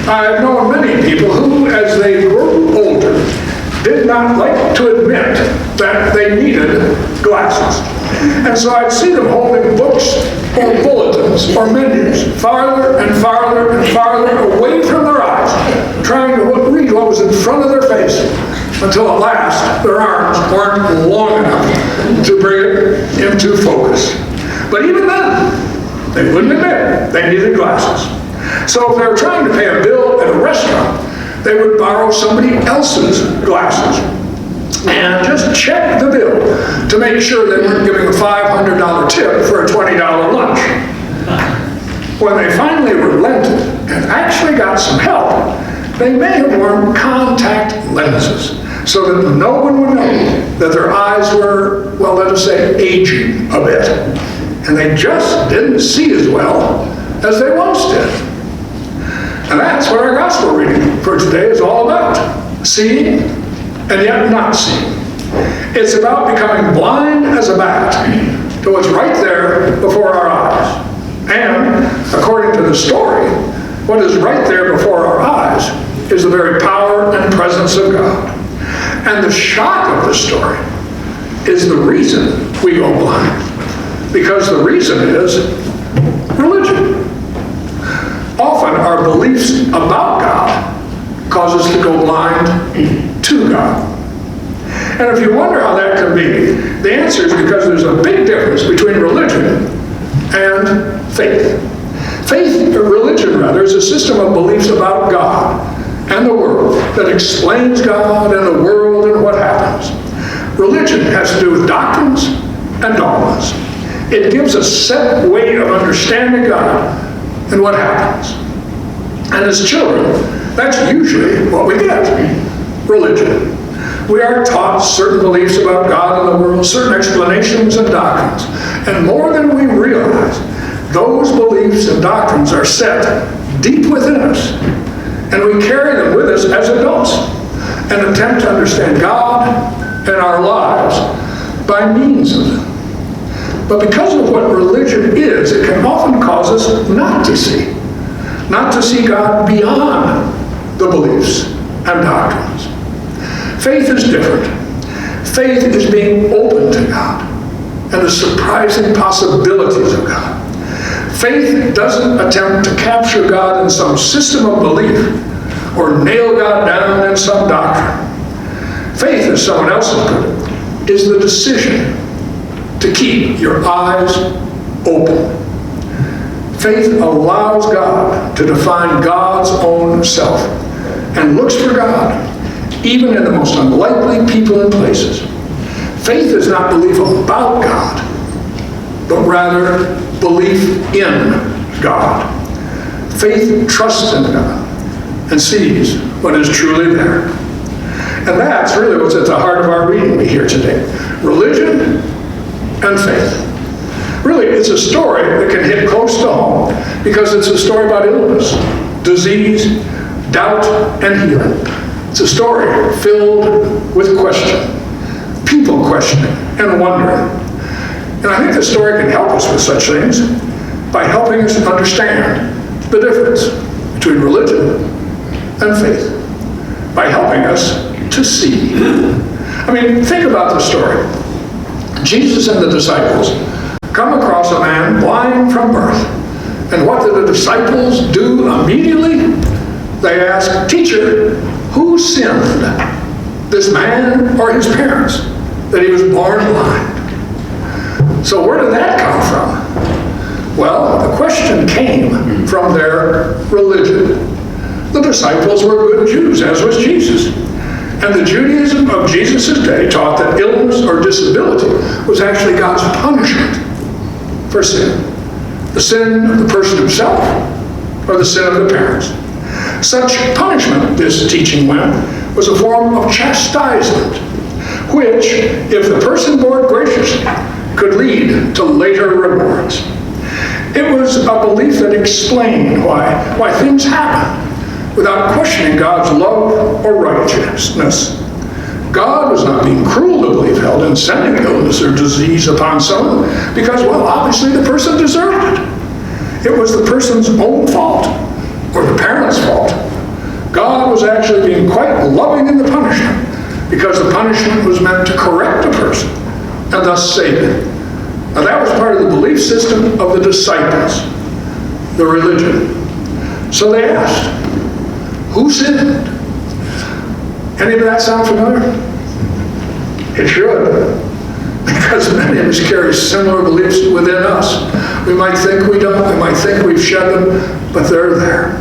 I've known many people who, as they grew older, did not like to admit that they needed glasses. And so I'd see them holding books or bulletins or menus farther and farther and farther away from their eyes, trying to read what was in front of their face, until at last their arms weren't long enough to bring it into focus. But even then, they wouldn't admit they needed glasses. So if they were trying to pay a bill at a restaurant, they would borrow somebody else's glasses and just check the bill to make sure they weren't giving a $500 tip for a $20 lunch. When they finally relented and actually got some help, they may have worn contact lenses so that no one would know that their eyes were, well, let us say, aging a bit. And they just didn't see as well as they once did. And that's what our gospel reading for today is all about. Seeing and yet not seeing. It's about becoming blind as a bat to what's right there before our eyes. And according to the story, what is right there before our eyes is the very power and presence of God. And the shock of the story is the reason we go blind. Because the reason is religion. Often our beliefs about God cause us to go blind to God. And if you wonder how that can be, the answer is because there's a big difference between religion and faith. Faith, or religion rather, is a system of beliefs about God and the world that explains God and the world and what happens. Religion has to do with doctrines and dogmas. It gives a set way of understanding God and what happens. And as children, that's usually what we get, religion. We are taught certain beliefs about God and the world, certain explanations and doctrines. And more than we realize, those beliefs and doctrines are set deep within us. And we carry them with us as adults and attempt to understand God and our lives by means of them. But because of what religion is, it can often cause us not to see God beyond the beliefs and doctrines. Faith is different. Faith is being open to God and the surprising possibilities of God. Faith doesn't attempt to capture God in some system of belief or nail God down in some doctrine. Faith, as someone else has put it, is the decision to keep your eyes open. Faith allows God to define God's own self and looks for God, even in the most unlikely people and places. Faith is not belief about God, but rather belief in God. Faith trusts in God and sees what is truly there. And that's really what's at the heart of our reading we hear today. Religion and faith. Really, it's a story that can hit close to home because it's a story about illness, disease, doubt, and healing. It's a story filled with question, people questioning and wondering. And I think the story can help us with such things by helping us understand the difference between religion and faith, by helping us to see. I mean, think about the story. Jesus and the disciples come across a man blind from birth. And what do the disciples do immediately? They ask, "Teacher, who sinned, this man or his parents, that he was born blind?" So where did that come from? Well, the question came from their religion. The disciples were good Jews, as was Jesus. And the Judaism of Jesus' day taught that illness or disability was actually God's punishment for sin. The sin of the person himself or the sin of the parents. Such punishment, this teaching went, was a form of chastisement, which, if the person bore it graciously, could lead to later rewards. It was a belief that explained why things happen without questioning God's love or righteousness. God was not being cruel to belief held in sending illness or disease upon someone because, well, obviously the person deserved it. It was the person's own fault or the parents' fault God was actually being quite loving in the punishment, because the punishment was meant to correct a person and thus save him. Now that was part of the belief system of the disciples, the religion. So they asked, who sinned? Any of that sound familiar? It should, because many of us carry similar beliefs within us. We might think we don't, we might think we've shed them, but they're there.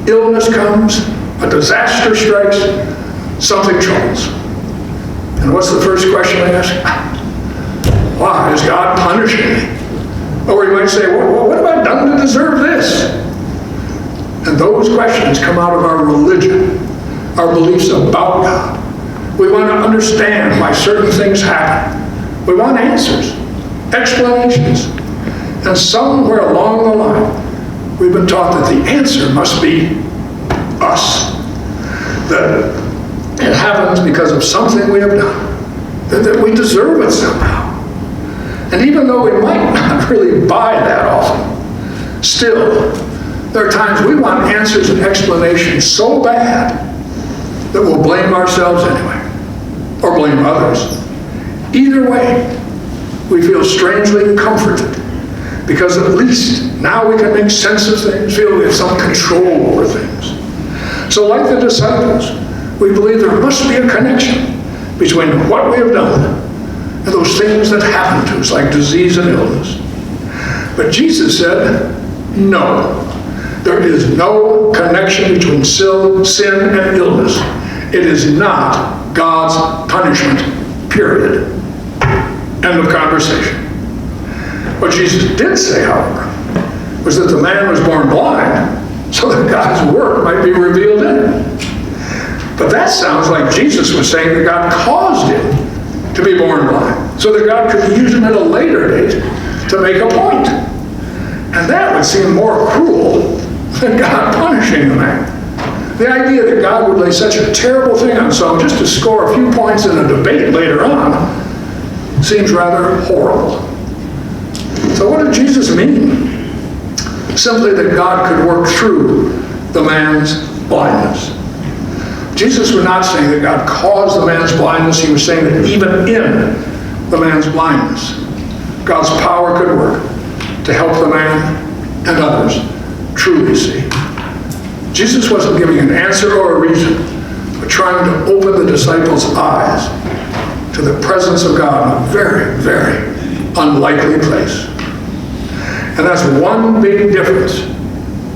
Illness comes, a disaster strikes, something troubles. And what's the first question I ask? Why is God punishing me? Or you might say, well, what have I done to deserve this? And those questions come out of our religion, our beliefs about God. We want to understand why certain things happen. We want answers, explanations. And somewhere along the line, we've been taught that the answer must be us. That it happens because of something we have done, that we deserve it somehow. And even though we might not really buy that often, still, there are times we want answers and explanations so bad that we'll blame ourselves anyway, or blame others. Either way, we feel strangely comforted, because at least now we can make sense of things, feel we have some control over things. So like the disciples, we believe there must be a connection between what we have done and those things that happen to us, like disease and illness. But Jesus said, no, there is no connection between sin and illness. It is not God's punishment, period. End of conversation. What Jesus did say, however, was that the man was born blind so that God's work might be revealed in him. But that sounds like Jesus was saying that God caused him to be born blind, so that God could use him at a later date to make a point. And that would seem more cruel than God punishing the man. The idea that God would lay such a terrible thing on someone just to score a few points in a debate later on seems rather horrible. So what did Jesus mean? Simply that God could work through the man's blindness. Jesus was not saying that God caused the man's blindness. He was saying that even in the man's blindness, God's power could work to help the man and others truly see. Jesus wasn't giving an answer or a reason, but trying to open the disciples' eyes to the presence of God in a very, very unlikely place. And that's one big difference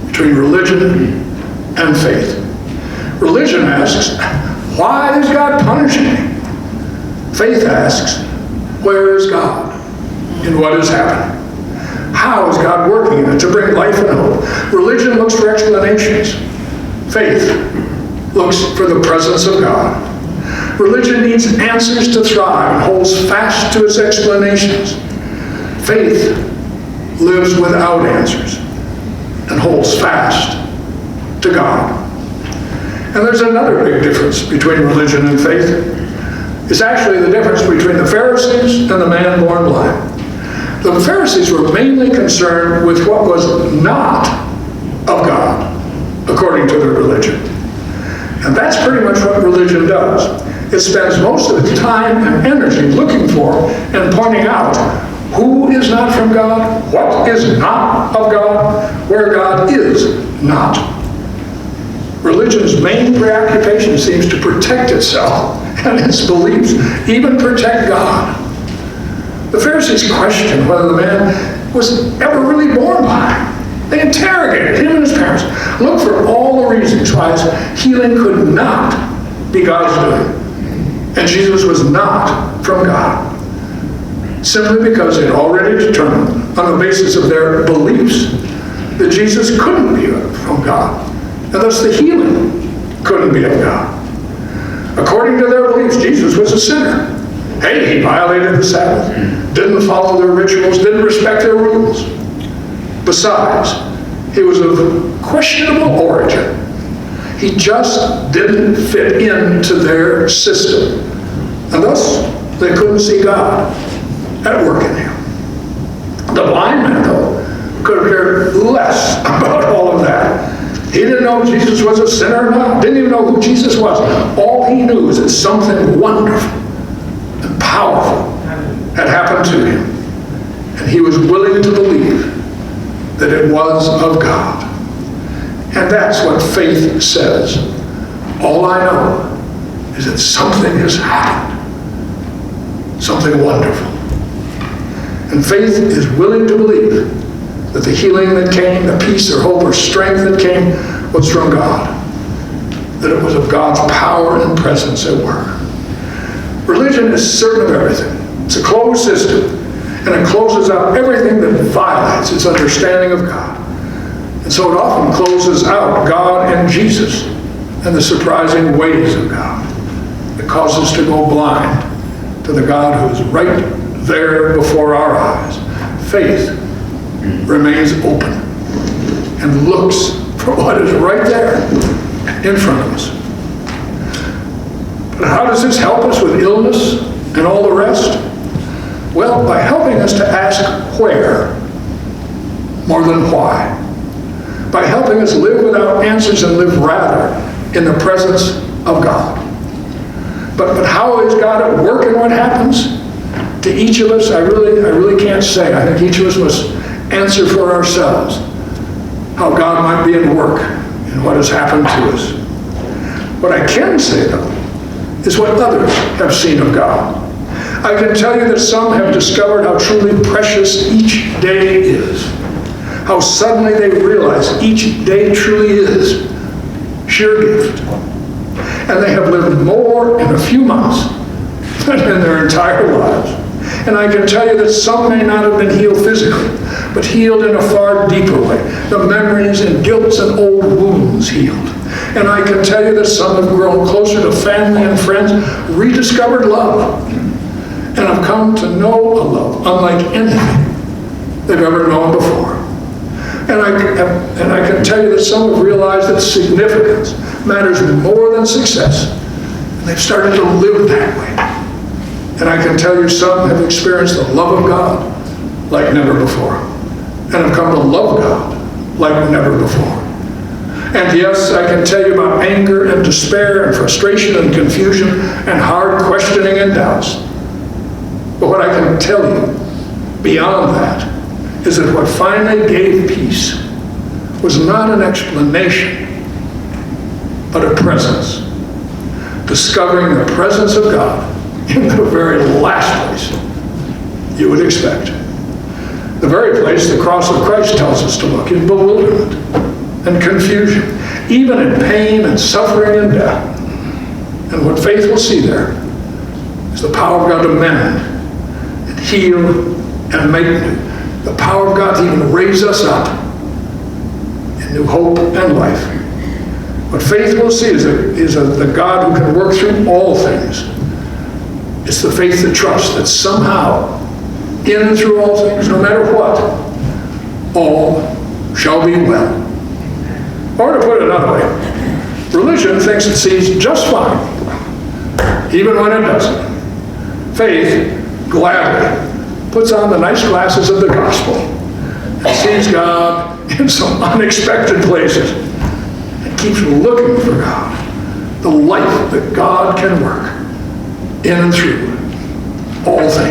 between religion and faith. Religion asks, why is God punishing me? Faith asks, where is God in what is happening? How is God working in it to bring life and hope? Religion looks for explanations. Faith looks for the presence of God. Religion needs answers to thrive and holds fast to its explanations. Faith lives without answers and holds fast to God. And there's another big difference between religion and faith. It's actually the difference between the Pharisees and the man born blind. The Pharisees were mainly concerned with what was not of God, according to their religion. And that's pretty much what religion does. It spends most of its time and energy looking for and pointing out who is not from God, what is not of God, where God is not. Religion's main preoccupation seems to protect itself and its beliefs, even protect God. The Pharisees questioned whether the man was ever really born blind. They interrogated him and his parents, looked for all the reasons why his healing could not be God's doing. And Jesus was not from God. Simply because they'd already determined, on the basis of their beliefs, that Jesus couldn't be from God. And thus the healing couldn't be of God. According to their beliefs, Jesus was a sinner. Hey, he violated the Sabbath, didn't follow their rituals, didn't respect their rules. Besides, he was of questionable origin. He just didn't fit into their system. And thus, they couldn't see God at work in him. The blind man, though, could have cared less about all of that. He didn't didn't know Jesus was a sinner or not. Didn't even know who Jesus was. All he knew is that something wonderful and powerful had happened to him. And he was willing to believe that it was of God. And that's what faith says. All I know is that something has happened. Something wonderful. And faith is willing to believe that the healing that came, the peace or hope or strength that came was from God. That it was of God's power and presence at work. Religion is certain of everything. It's a closed system, and it closes out everything that violates its understanding of God. And so it often closes out God and Jesus and the surprising ways of God. It causes us to go blind to the God who is right there before our eyes. Faith remains open and looks for what is right there in front of us. But how does this help us with illness and all the rest? Well, by helping us to ask where more than why. By helping us live without answers and live rather in the presence of God. But how is God at work in what happens? To each of us, I really can't say. I think each of us must answer for ourselves how God might be at work in what has happened to us. What I can say, though, is what others have seen of God. I can tell you that some have discovered how truly precious each day is. How suddenly they realize each day truly is sheer gift. And they have lived more in a few months than in their entire lives. And I can tell you that some may not have been healed physically, but healed in a far deeper way. The memories and guilts and old wounds healed. And I can tell you that some have grown closer to family and friends, rediscovered love, and have come to know a love unlike anything they've ever known before. And I can tell you that some have realized that significance matters more than success. And they've started to live that way. And I can tell you some have experienced the love of God like never before. And have come to love God like never before. And yes, I can tell you about anger and despair and frustration and confusion and hard questioning and doubts. But what I can tell you beyond that is that what finally gave peace was not an explanation, but a presence. Discovering the presence of God in the very last place you would expect. The very place the cross of Christ tells us to look, in bewilderment and confusion, even in pain and suffering and death. And what faith will see there is the power of God to mend and heal and make new. The power of God to even raise us up in new hope and life. What faith will see is the God who can work through all things. It's the faith that trusts that somehow, in and through all things, no matter what, all shall be well. Or to put it another way, religion thinks it sees just fine, even when it doesn't. Faith gladly puts on the nice glasses of the gospel and sees God in some unexpected places and keeps looking for God, the life that God can work in and through all things.